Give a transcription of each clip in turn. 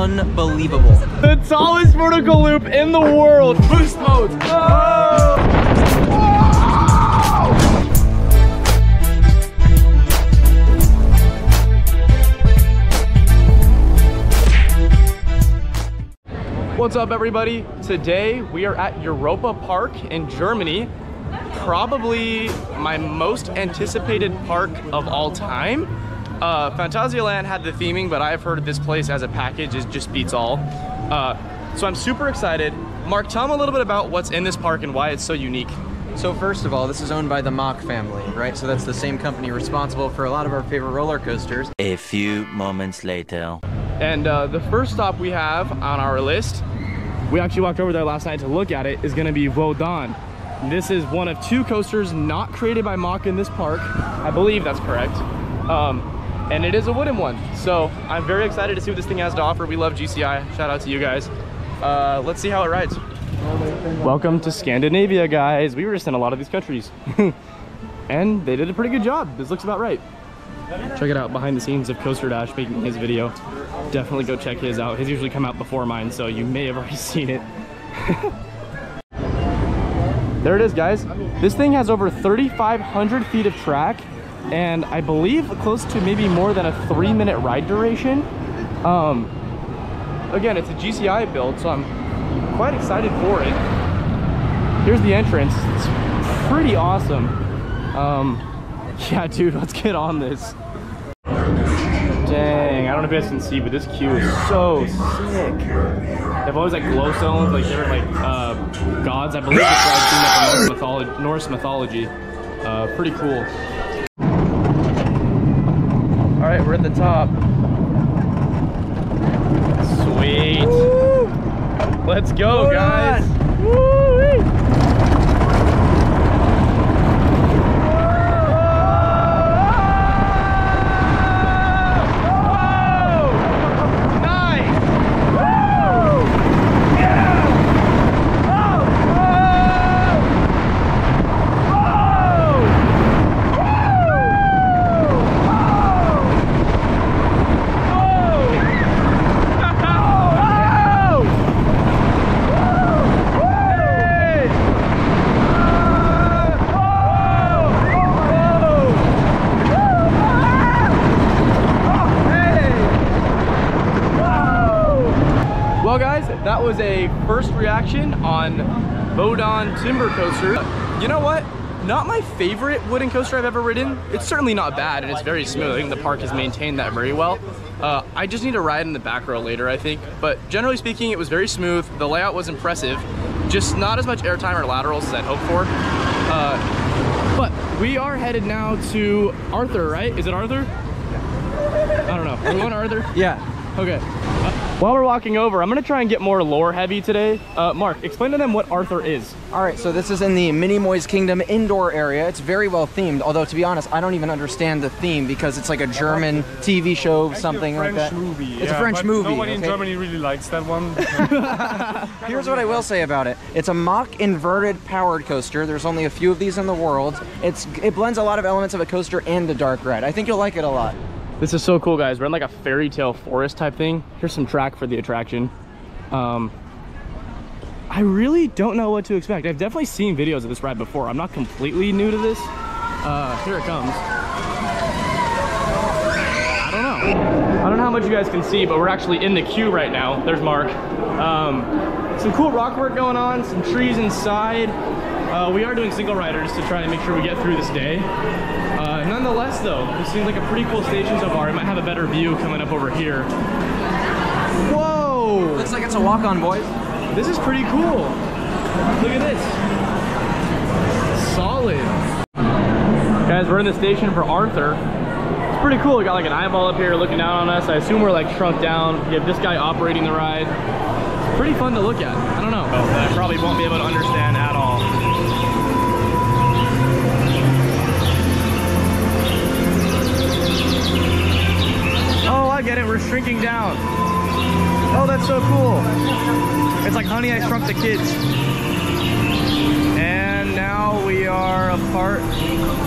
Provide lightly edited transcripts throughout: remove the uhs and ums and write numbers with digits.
unbelievable. The tallest vertical loop in the world. Boost mode. Oh! What's up, everybody? Today we are at Europa Park in Germany. Probably my most anticipated park of all time. Phantasialand had the theming, but I've heard this place as a package just beats all. So I'm super excited. Mark, tell them a little bit about what's in this park and why it's so unique. So first of all, this is owned by the Mack family, right? So that's the same company responsible for a lot of our favorite roller coasters. A few moments later. And the first stop we have on our list, we actually walked over there last night to look at it, is gonna be Wodan. This is one of two coasters not created by Mack in this park. I believe that's correct. And it is a wooden one. So I'm very excited to see what this thing has to offer. We love GCI, shout out to you guys. Let's see how it rides. Welcome to Scandinavia, guys. We were just in a lot of these countries. And they did a pretty good job. This looks about right. Check it out, behind the scenes of Coaster Dash making his video. Definitely go check his out. His usually come out before mine, so you may have already seen it. There it is, guys. This thing has over 3,500 feet of track, and I believe close to maybe more than a 3-minute ride duration. Again, it's a GCI build, so I'm quite excited for it. Here's the entrance. It's pretty awesome. Yeah, dude, let's get on this. Dang, I don't know if you guys can see, but this queue is so sick. They've always like glowstones, like they're like gods. I believe that's why I've seen that from Norse mythology. Pretty cool. All right, we're at the top. Sweet. Woo! Let's go, guys. Woo-wee. That was a first reaction on Wodan Timbur coaster. You know what? Not my favorite wooden coaster I've ever ridden. It's certainly not bad and it's very smooth. I think the park has maintained that very well. I just need to ride in the back row later, I think. But generally speaking, it was very smooth. The layout was impressive. Just not as much airtime or laterals as I'd hoped for. But we are headed now to Arthur, right? Is it Arthur? I don't know. Are we going to Arthur? Yeah. Okay. While we're walking over, I'm gonna try and get more lore heavy today. Mark, explain to them what Arthur is. All right, so this is in the Minimoys Kingdom indoor area. It's very well themed, although to be honest, I don't even understand the theme because it's like a German TV show, something like that. It's a French movie. Nobody in Germany really likes that one. Here's what I will say about it. It's a Mack inverted powered coaster. There's only a few of these in the world. It blends a lot of elements of a coaster and a dark ride. I think you'll like it a lot. This is so cool, guys. We're in like a fairy tale forest type thing. Here's some track for the attraction. I really don't know what to expect. I've definitely seen videos of this ride before. I'm not completely new to this. Here it comes. I don't know. I don't know how much you guys can see, but we're actually in the queue right now. There's Mark. Some cool rock work going on, some trees inside. We are doing single riders to try and make sure we get through this day. Nonetheless, though, this seems like a pretty cool station so far. I might have a better view coming up over here. Whoa! Looks like it's a walk-on, boys. This is pretty cool. Look at this. Solid. Guys, we're in the station for Arthur. It's pretty cool. We got like an eyeball up here looking down on us. I assume we're like shrunk down. You have this guy operating the ride. It's pretty fun to look at. I don't know. I probably won't be able to understand at all. Oh, I get it. We're shrinking down. Oh, that's so cool. It's like Honey, I Shrunk the Kids. And now we are a part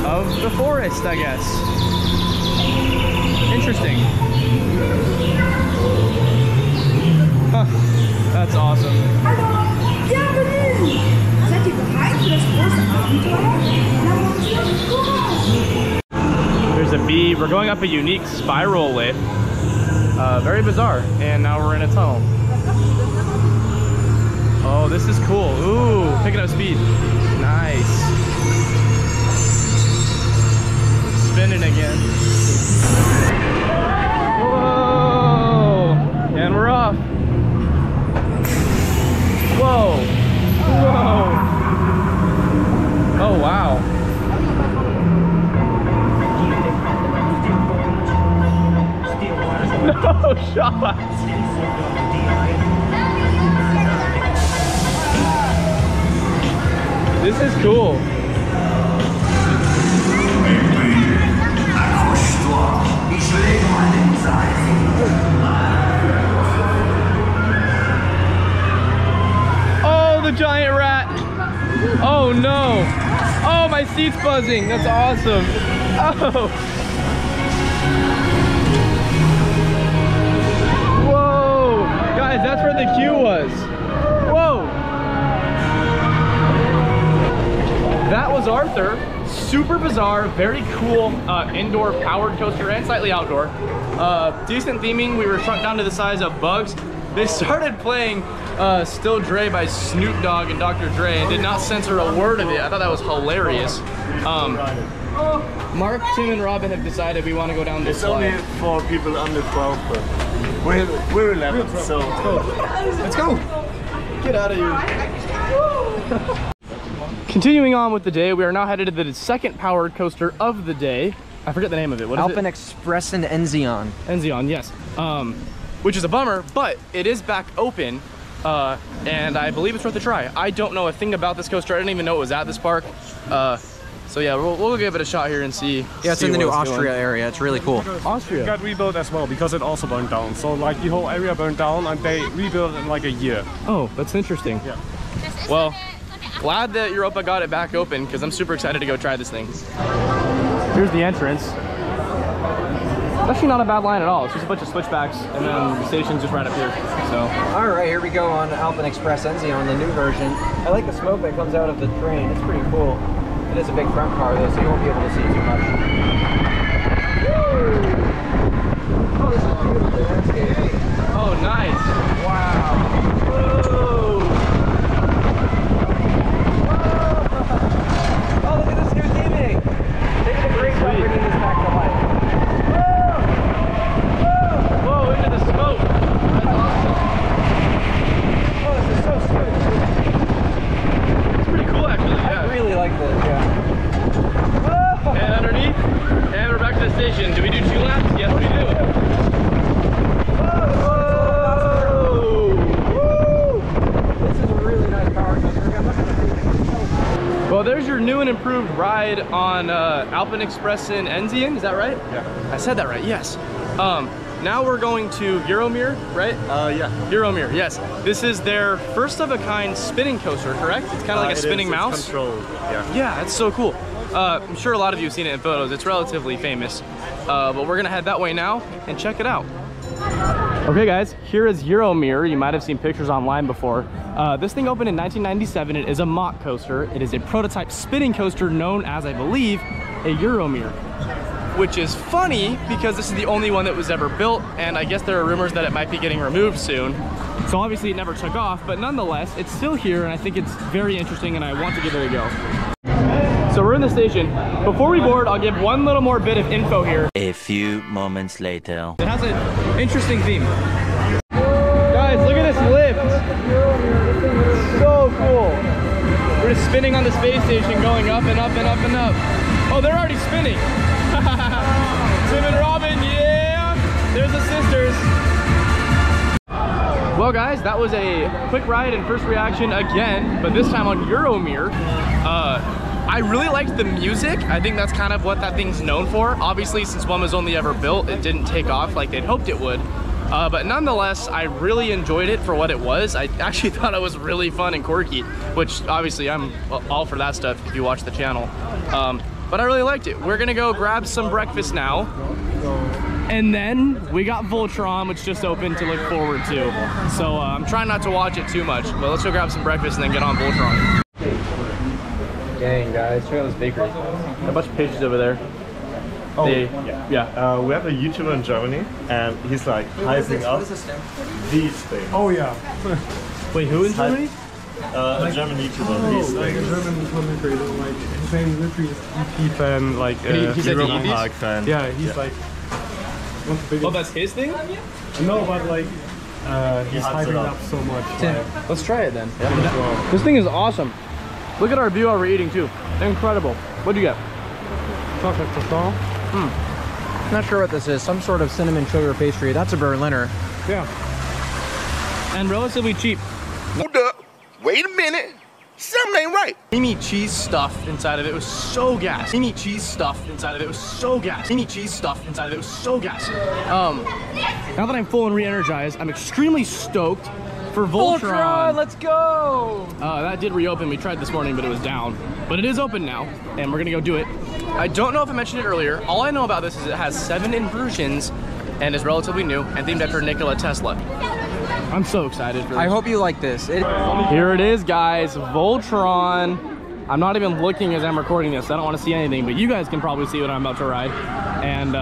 of the forest, I guess. Interesting. That's awesome. Bienvenue! Seid ihr bereit für das große Abenteuer? There's a bee. We're going up a unique spiral lift. Very bizarre. And now we're in a tunnel. Oh, this is cool. Ooh, picking up speed. Nice. Spinning again. Whoa! And we're off. Whoa! Whoa! Oh, wow. No shots! This is cool. Oh, the giant rat! Oh no! Oh, my seat's buzzing! That's awesome! Oh! Whoa! Guys, that's where the queue was. Whoa! That was Arthur. Super bizarre, very cool indoor powered coaster and slightly outdoor. Decent theming. We were shrunk down to the size of bugs. They started playing Still Dre by Snoop Dogg and Dr. Dre and did not censor a word of it. I thought that was hilarious. Mark, Tim, and Robin have decided we want to go down this slide. It's only for people under 12, but we're 11, so Let's go. Get out of here. Continuing on with the day, we are now headed to the second powered coaster of the day. I forget the name of it. What is it? Alpenexpress Enzian. Enzian, yes. Which is a bummer, but it is back open, and I believe it's worth a try. I don't know a thing about this coaster. I didn't even know it was at this park. So yeah, we'll give it a shot here and see. Yeah, it's in the new Austria area. It's really cool. Austria. it got rebuilt as well because it also burned down. So like the whole area burned down and they rebuilt it in like a year. Oh, that's interesting. Yeah. Well, glad that Europa got it back open because I'm super excited to go try this thing. Here's the entrance. It's actually not a bad line at all. It's just a bunch of switchbacks and then the station's just right up here. So. All right, here we go on Alpenexpress Enzian, the new version. I like the smoke that comes out of the train. It's pretty cool. It is a big front car though, so you won't be able to see too much. Woo! Oh, this is beautiful landscape. Oh, nice. Wow. Whoa! Oh, look at this new theming. They did a great job bringing this back to life. Whoa, into the smoke. That's awesome. Oh, this is so smooth. It's pretty cool actually, yeah. I really like this, yeah. And underneath, and we're back to the station. Do we do 2 laps? Yes, we do. Whoa! Woo! This is a really nice power coaster. Well, there's your new and improved ride on Alpenexpress Enzian. Is that right? Yeah. I said that right, yes. Now we're going to Euromir, right? Yeah. Euromir, yes. This is their first of a kind spinning coaster, correct? It's kind of like a spinning mouse. It's controlled. Yeah. Yeah, it's so cool. I'm sure a lot of you have seen it in photos. It's relatively famous. But we're gonna head that way now and check it out. Okay guys, here is Euromir. You might have seen pictures online before. This thing opened in 1997. It is a Mack coaster. It is a prototype spinning coaster known as, I believe, a Euromir. Which is funny because this is the only one that was ever built, and I guess there are rumors that it might be getting removed soon. So obviously it never took off, but nonetheless, it's still here, and I think it's very interesting, and I want to give it a go. So we're in the station. Before we board, I'll give one little more bit of info here. A few moments later. It has an interesting theme. Guys, look at this lift. So cool. We're just spinning on the space station, going up and up and up and up. Oh, they're already spinning. Tim and Robin, yeah! There's the sisters. Well guys, that was a quick ride and first reaction again, but this time on Euromir. I really liked the music. I think that's kind of what that thing's known for. Obviously, since one was only ever built, it didn't take off like they'd hoped it would. But nonetheless, I really enjoyed it for what it was. I actually thought it was really fun and quirky, which obviously I'm all for that stuff if you watch the channel. But I really liked it. We're gonna go grab some breakfast now. And then we got Voltron, which just opened to look forward to. So I'm trying not to watch it too much, but let's go grab some breakfast and then get on Voltron. Dang guys, check out this bakery. A bunch of pastries over there. Oh, yeah. We have a YouTuber in Germany, and he's like hyping up these things. Oh yeah. Wait, who in Germany? A German YouTuber. He's like a German content creator. Like his name literally is EP fan. Like he's a Europa Park fan. Yeah, he's like. Oh, that's his thing? No, but like he's hyping up so much. Like, let's try it then. Yeah. This thing is awesome. Look at our view while we're eating too. Incredible. What'd you get? chocolate croissant. Not sure what this is. Some sort of cinnamon sugar pastry. That's a Berliner. Yeah. And relatively cheap. Hold up. Wait a minute. Something ain't right. Creamy cheese stuff inside of it was so gas. Creamy cheese stuff inside of it was so gas. Creamy cheese stuff inside of it was so gas. Now that I'm full and re-energized, I'm extremely stoked for Voltron. Let's go! That did reopen. We tried this morning, but it was down. But it is open now, and we're gonna go do it. I don't know if I mentioned it earlier. All I know about this is it has 7 inversions and is relatively new and themed after Nikola Tesla. I'm so excited for this. I hope you like this. Here it is, guys. Voltron. I'm not even looking as I'm recording this. I don't want to see anything, but you guys can probably see what I'm about to ride. And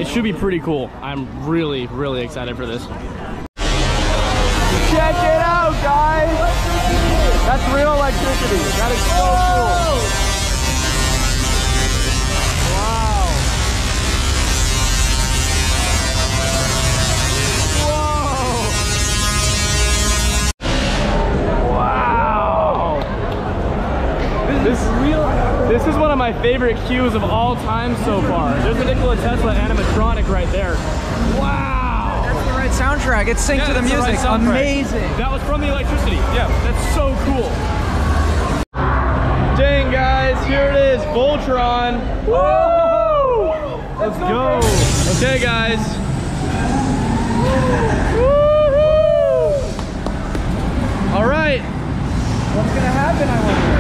it should be pretty cool. I'm really, really excited for this. Check it out, guys. That's real electricity. That is so cool. This is one of my favorite cues of all time so far. There's a Nikola Tesla animatronic right there. Wow! That's the right soundtrack. It's synced to the music. Amazing. That was from the electricity. Yeah, that's so cool. Dang, guys, here it is, Voltron. Woo! Let's go. Okay, guys. Woo-hoo! All right. What's gonna happen, I wonder?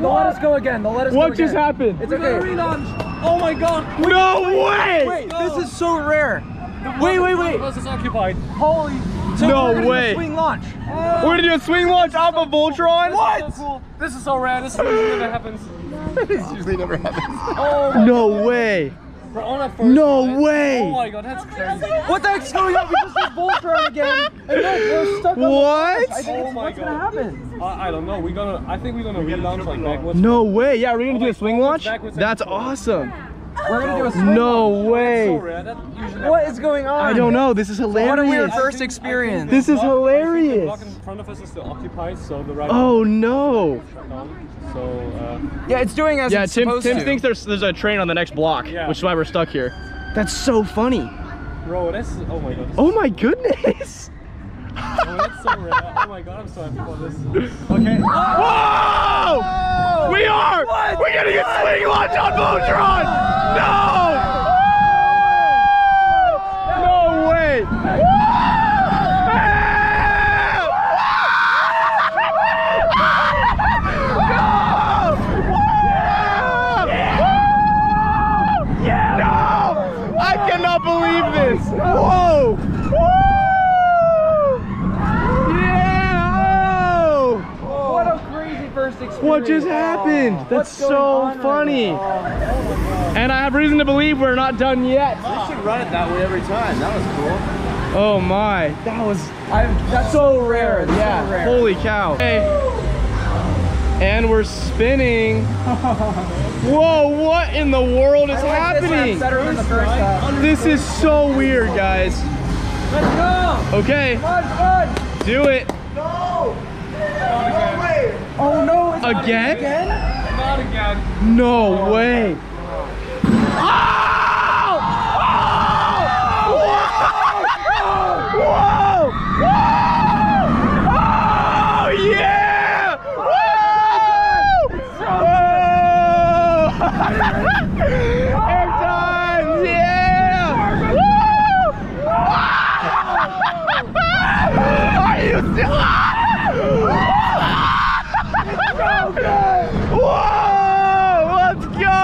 They'll let us go again. They'll let us go again. What just happened? It's okay. Relaunch. Oh my god. No way! Wait, this is so rare. Wait. This is occupied. Holy. So No we're gonna way. do a swing launch. We're gonna do a swing launch off of Voltron? What? So cool. This is so rare. This usually never happens. This usually never happens. Oh my No way. We're on our first No ride. way. Oh my god, that's crazy. What the heck's going on? We just did Voltron again. And look, we're stuck on What? the I think Oh my what's god. gonna happen? I don't know. I think we're gonna relaunch like backwards. No way. Yeah, we're gonna do a swing launch? Backwards. That's awesome. We're gonna do a swing No launch. So way. rare. That usually What is going on? I don't know. This is What a weird hilarious. first experience. This is The hilarious. block in front of us is still occupied, so the ride Oh no. shut down. So Yeah, it's doing as Yeah, it's Tim supposed to. thinks there's a train on the next block, Yeah. which is why we're stuck here. That's so funny. bro, that's oh my god. Oh my goodness. Oh, that's so rare. Oh my god, I'm so happy for this. Okay. Whoa! We are! We're getting a swing launch on Voltron! No! No way! I cannot believe this! Whoa! What a crazy first experience. What just happened? That's so funny. And I have reason to believe we're not done yet. We should run it that way every time. That was cool. Oh my, that was That's so rare. That's so Yeah, rare. holy cow. Okay. And we're spinning. Whoa, what in the world is I like this happening? half better than the first half. This is so weird, guys. Let's go. Okay, Fun. do it. No. Oh no, it's Again? Again? Not again. No way. Oh! Whoa! Oh yeah! Whoa! Air times, yeah! Woo! Are you still? Whoa! Let's go!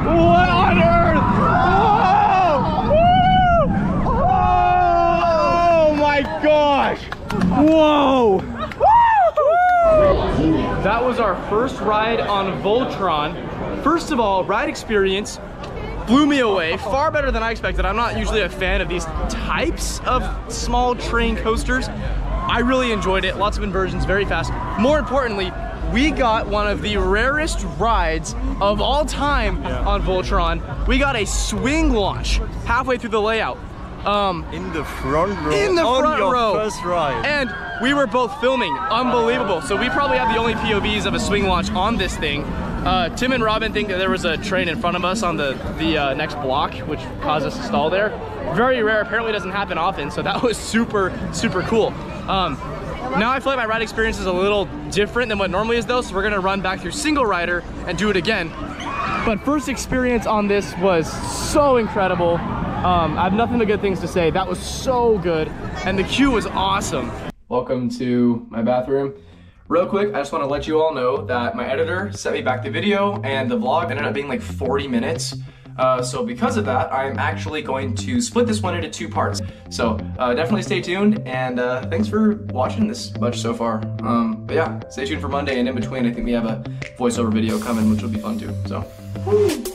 What on earth? Whoa! Oh my gosh! Whoa! That was our first ride on Voltron. First of all, ride experience blew me away, far better than I expected. I'm not usually a fan of these types of small train coasters. I really enjoyed it, lots of inversions, very fast. More importantly, we got one of the rarest rides of all time on Voltron. We got a swing launch halfway through the layout. In the front row. In the on front your row. First ride. And we were both filming, unbelievable. So we probably have the only POVs of a swing launch on this thing. Tim and Robin think that there was a train in front of us on the next block, which caused us to stall there. Very rare, apparently doesn't happen often, so that was super, super cool. Now I feel like my ride experience is a little different than what normally is though, so we're gonna run back through single rider and do it again. But first experience on this was so incredible. I have nothing but good things to say. That was so good, and the queue was awesome. Welcome to my bathroom. Real quick, I just want to let you all know that my editor sent me back the video, and the vlog ended up being like 40 minutes. So because of that, I'm actually going to split this one into 2 parts. So definitely stay tuned, and thanks for watching this much so far. But yeah, stay tuned for Monday, and in between, I think we have a voiceover video coming, which will be fun too. So. Woo.